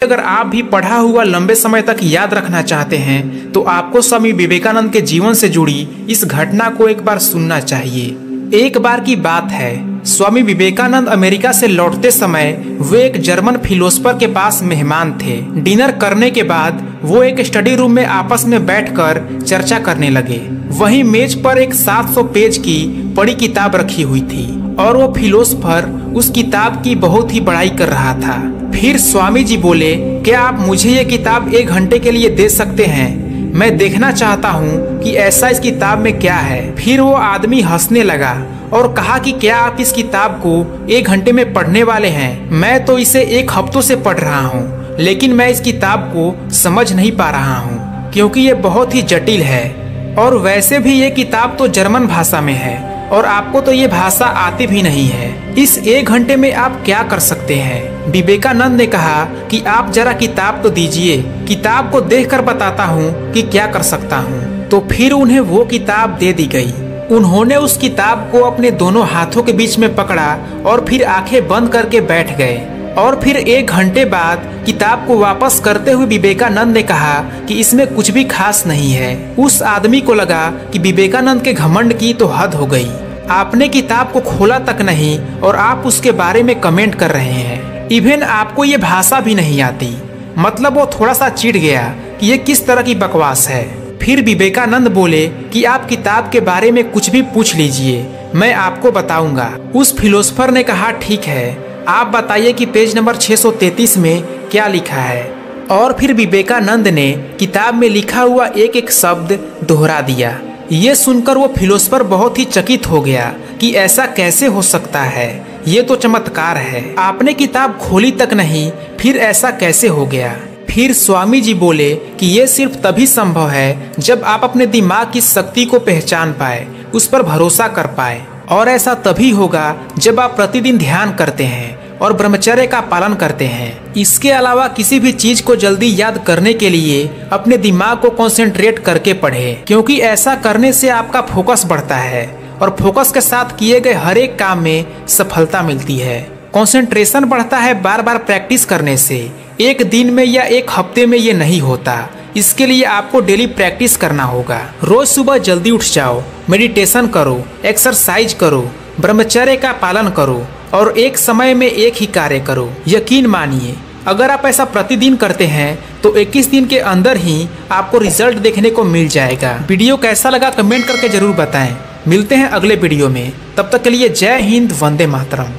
अगर आप भी पढ़ा हुआ लंबे समय तक याद रखना चाहते हैं तो आपको स्वामी विवेकानंद के जीवन से जुड़ी इस घटना को एक बार सुनना चाहिए। एक बार की बात है, स्वामी विवेकानंद अमेरिका से लौटते समय वे एक जर्मन फिलोसफर के पास मेहमान थे। डिनर करने के बाद वो एक स्टडी रूम में आपस में बैठकर चर्चा करने लगे। वहीं मेज पर एक 700 पेज की बड़ी किताब रखी हुई थी और वो फिलोसफर उस किताब की बहुत ही बड़ाई कर रहा था। फिर स्वामी जी बोले, क्या आप मुझे ये किताब 1 घंटे के लिए दे सकते हैं? मैं देखना चाहता हूँ कि ऐसा इस किताब में क्या है। फिर वो आदमी हंसने लगा और कहा कि क्या आप इस किताब को 1 घंटे में पढ़ने वाले हैं? मैं तो इसे 1 हफ्तों से पढ़ रहा हूँ, लेकिन मैं इस किताब को समझ नहीं पा रहा हूँ क्योंकि ये बहुत ही जटिल है और वैसे भी ये किताब तो जर्मन भाषा में है और आपको तो ये भाषा आती भी नहीं है। इस 1 घंटे में आप क्या कर सकते हैं? विवेकानंद ने कहा कि आप जरा किताब तो दीजिए, किताब को देखकर बताता हूँ कि क्या कर सकता हूँ। तो फिर उन्हें वो किताब दे दी गई। उन्होंने उस किताब को अपने दोनों हाथों के बीच में पकड़ा और फिर आंखें बंद करके बैठ गए। और फिर 1 घंटे बाद किताब को वापस करते हुए विवेकानंद ने कहा कि इसमें कुछ भी खास नहीं है। उस आदमी को लगा कि विवेकानंद के घमंड की तो हद हो गई। आपने किताब को खोला तक नहीं और आप उसके बारे में कमेंट कर रहे हैं। इवन आपको ये भाषा भी नहीं आती। मतलब वो थोड़ा सा चिढ़ गया कि ये किस तरह की बकवास है। फिर विवेकानंद बोले कि आप किताब के बारे में कुछ भी पूछ लीजिए, मैं आपको बताऊंगा। उस फिलोसफर ने कहा, ठीक है, आप बताइए कि पेज नंबर 633 में क्या लिखा है। और फिर विवेकानंद ने किताब में लिखा हुआ एक एक शब्द दोहरा दिया। ये सुनकर वो फिलोसफर बहुत ही चकित हो गया कि ऐसा कैसे हो सकता है, ये तो चमत्कार है। आपने किताब खोली तक नहीं, फिर ऐसा कैसे हो गया? फिर स्वामी जी बोले कि ये सिर्फ तभी संभव है जब आप अपने दिमाग की शक्ति को पहचान पाए, उस पर भरोसा कर पाए। और ऐसा तभी होगा जब आप प्रतिदिन ध्यान करते हैं और ब्रह्मचर्य का पालन करते हैं। इसके अलावा किसी भी चीज को जल्दी याद करने के लिए अपने दिमाग को कंसंट्रेट करके पढ़ें, क्योंकि ऐसा करने से आपका फोकस बढ़ता है और फोकस के साथ किए गए हर एक काम में सफलता मिलती है। कंसंट्रेशन बढ़ता है बार बार प्रैक्टिस करने से। एक दिन में या 1 हफ्ते में ये नहीं होता। इसके लिए आपको डेली प्रैक्टिस करना होगा। रोज सुबह जल्दी उठ जाओ, मेडिटेशन करो, एक्सरसाइज करो, ब्रह्मचर्य का पालन करो और एक समय में एक ही कार्य करो। यकीन मानिए, अगर आप ऐसा प्रतिदिन करते हैं तो 21 दिन के अंदर ही आपको रिजल्ट देखने को मिल जाएगा। वीडियो कैसा लगा कमेंट करके जरूर बताएं। मिलते हैं अगले वीडियो में, तब तक के लिए जय हिंद, वंदे मातरम।